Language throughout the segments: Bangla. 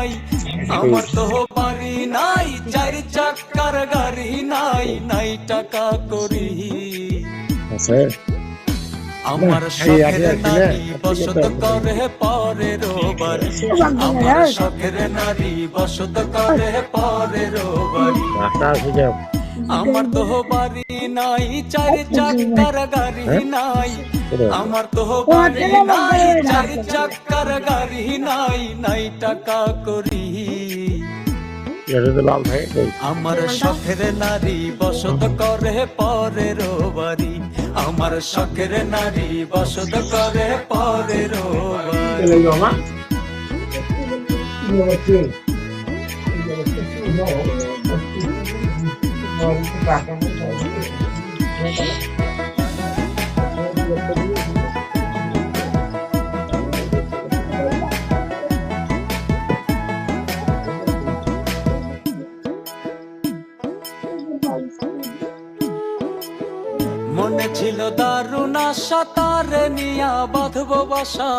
নাই, আমার তো বাড়ি নাই, চার চাকার গাড়ি নাই, নাই টাকা করি। আমার শখের নারী বসত করে পরের বাড়ি, আমার শখের নারী বসত করে পরের বাড়ি। আমার তো বাড়ি নাই, চার চাকার গাড়ি নাই, আমার তো বাড়ি নাই, চার চাকার গাড়ি নাই, নাই টাকা করি। আমার শখের নারী বসত করে পরের বাড়ি, আমার শখের নারী বসত করে পরের বাড়ি। মনে ছিল দারুণ আশা, তারে নিয়া বাঁধবো বাসা,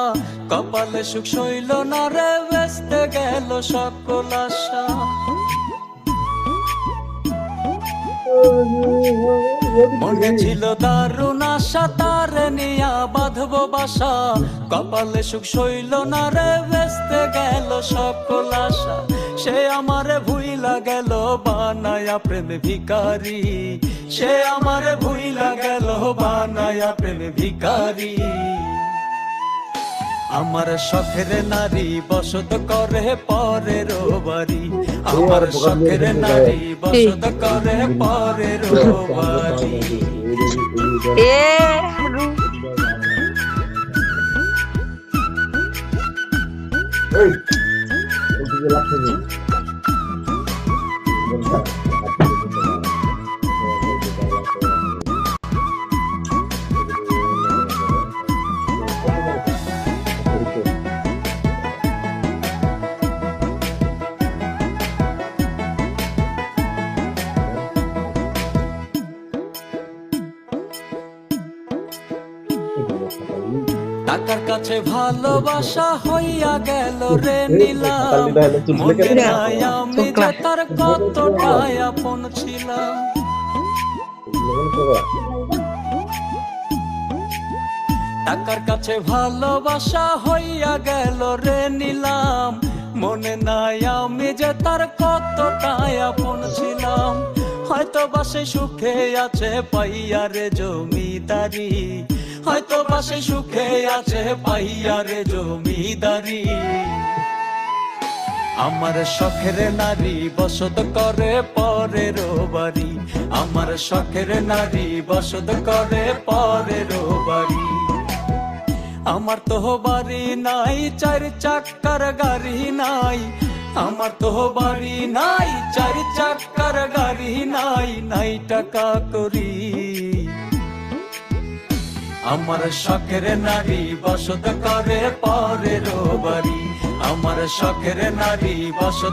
কপালে সুখ সইল না রে, বেস্তে গেল সকল আশা। মনে ছিল দারুণ আশা, তারে নিয়া বাঁধবো বাসা, কপালে সুখ সইল না রে, বেস্তে গেল সকল আশা। সে আমারে ভুইলা গেল বানায়া প্রেম ভিখারি, সে আমারে ভুইলা গেল বানায়া প্রেম ভিখারি। আমার শখের নারী বসত করে পরের বাড়ি, আমার শখের নারী বসত করে পরের বাড়ি। টাকার কাছে ভালোবাসা হইয়া গেল রে নিলাম, মনে নাই আমি যে তার কতটাই আপন ছিলাম। টাকার কাছে ভালোবাসা হইয়া গেল রে নিলাম, মনে নাই আমি যে তার কতটাই আপন ছিলাম। হয়তো বাসে সুখে আছে পাইয়া রে জমিদারি, হয়তো বাসে সুখে আছে পাইয়া রে জমিদারি। আমার শখের নারী বসত করে পরের বাড়ি, আমার শখের নারী বসত করে পরের বাড়ি। আমার তো বাড়ি নাই, চার চাকার গাড়ি নাই, আমার তো বাড়ি নাই, চার চাকার গাড়ি নাই, নাই টাকা করি। আমার শখের নারী বসত করে পরের বাড়ি, আমার শখের নারী বসত